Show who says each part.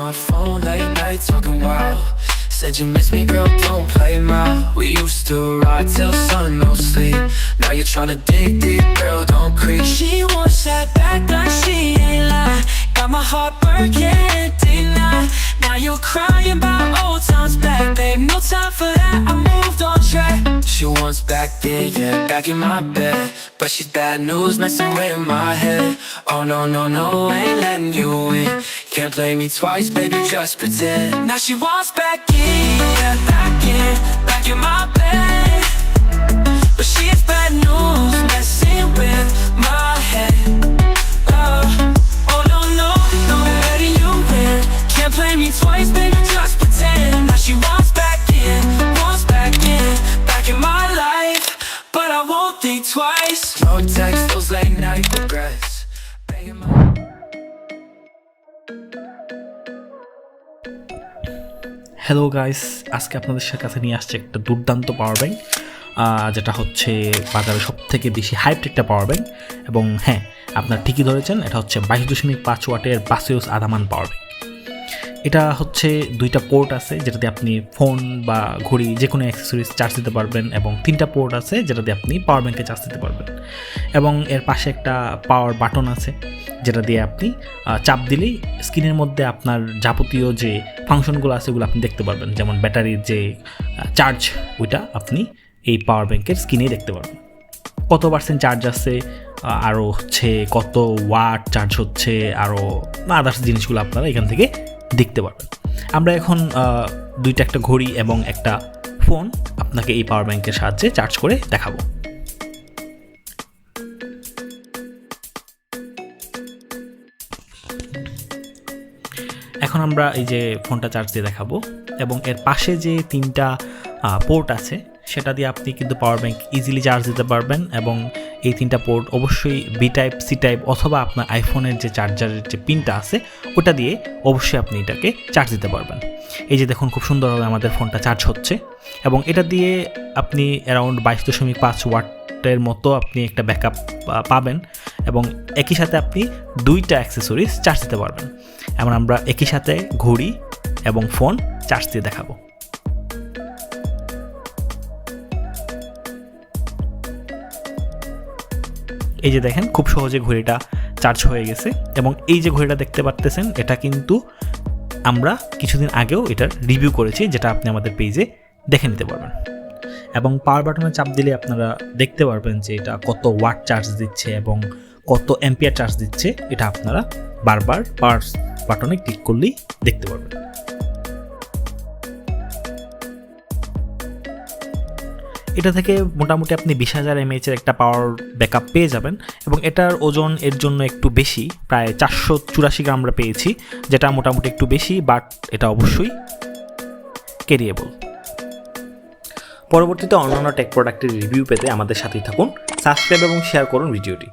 Speaker 1: my phone late night talking wild. Said you miss me, girl, don't play it out. We used to ride till sun, no sleep. Now you're tryna dig deep, girl, don't creep. She wants that back like she ain't lying. Got my heart breaking, deny. Now you're crying about old times back, babe. No time for that, I moved on track. She wants back there, yeah, back in my bed. But she's bad news, messing with my head. Oh no, no, no, ain't letting you in. Can't play me twice, baby, just pretend. Now she wants back in, yeah, back in my bed. But she's bad news, messing with my head. Oh no, no, no, letting you in. Can't play me twice, baby, just pretend. Now she wants back in my life. But I won't think twice. No text, those late night regrets.
Speaker 2: Hello guys, আজকে আপনাদের কাছে নিয়ে আসছে একটা দুর্দান্ত power bank, যেটা হচ্ছে বাজারে সব থেকে বেশি হাইপড একটা পাওয়ার ব্যাংক। এবং হ্যাঁ, আপনার ঠিকই ধরেছেন, এটা হচ্ছে 22.5 ওয়াটের বাসিউস আদামান পাওয়ার ব্যাংক। এটা হচ্ছে দুইটা পোর্ট আছে, যেটাতে আপনি ফোন বা ঘড়ি যে কোনো অ্যাক্সেসরিজ চার্জ দিতে পারবেন, এবং 3টা পোর্ট আছে যেটাতে আপনি পাওয়ার ব্যাংকে চার্জ দিতে পারবেন। এবং এর পাশে একটা পাওয়ার বাটন আছে, যেটা দিয়ে আপনি চাপ দিলেই স্ক্রিনের মধ্যে আপনার যাবতীয় যে ফাংশনগুলো আছে ওগুলো আপনি দেখতে পারবেন। যেমন ব্যাটারির যে চার্জ, ওইটা আপনি এই পাওয়ার ব্যাংকের স্ক্রিনে দেখতে পারবেন। কত পার্সেন্ট চার্জ আছে, আরও হচ্ছে কত ওয়াট চার্জ হচ্ছে, আরও আদার্স জিনিসগুলো আপনারা এখান থেকে দেখতে পারবেন। আমরা এখন একটা ঘড়ি এবং একটা ফোন আপনাকে এই পাওয়ার ব্যাংকের সাহায্যে চার্জ করে দেখাবো। এখন আমরা এই যে ফোনটা চার্জ দিয়ে দেখাবো, এবং এর পাশে যে 3টা পোর্ট আছে সেটা দিয়ে আপনি কিন্তু পাওয়ার ব্যাংক ইজিলি চার্জ দিতে পারবেন। এবং এই 3টা পোর্ট অবশ্যই বি টাইপ, সি টাইপ, অথবা আপনার আইফোনের যে চার্জারের যে পিনটা আছে ওটা দিয়ে অবশ্যই আপনি এটাকে চার্জ দিতে পারবেন। এই যে দেখুন, খুব সুন্দরভাবে আমাদের ফোনটা চার্জ হচ্ছে, এবং এটা দিয়ে আপনি অ্যারাউন্ড 22.5 ওয়াটের মতো আপনি একটা ব্যাকআপ পাবেন। এবং একই সাথে আপনি 2টা অ্যাক্সেসরিজ চার্জ দিতে পারবেন। এমন আমরা একই সাথে ঘড়ি এবং ফোন চার্জ দিয়ে দেখাবো। এই যে দেখেন, খুব সহজে ঘড়িটা চার্জ হয়ে গেছে। এবং এই যে ঘড়িটা দেখতে পারতেছেন, এটা কিন্তু আমরা কিছুদিন আগেও এটার রিভিউ করেছি, যেটা আপনি আমাদের পেজে দেখে নিতে পারবেন। এবং পাওয়ার বাটনে চাপ দিলে আপনারা দেখতে পারবেন যে এটা কত ওয়াট চার্জ দিচ্ছে এবং কত অ্যাম্পিয়ার চার্জ দিচ্ছে। এটা আপনারা বারবার পাওয়ার বাটনে ক্লিক করলেই দেখতে পারবেন। এটা থেকে মোটামুটি আপনি 20,000 mAh একটা পাওয়ার ব্যাকআপ পেয়ে যাবেন। এবং এটার ওজন এর জন্য একটু বেশি, প্রায় 484 গ্রাম আমরা পেয়েছি, যেটা মোটামুটি একটু বেশি, বাট এটা অবশ্যই ক্যারিয়েবল। পরবর্তীতে অন্যান্য টেক প্রোডাক্টের রিভিউ পেতে আমাদের সাথেই থাকুন, সাবস্ক্রাইব এবং শেয়ার করুন ভিডিওটি।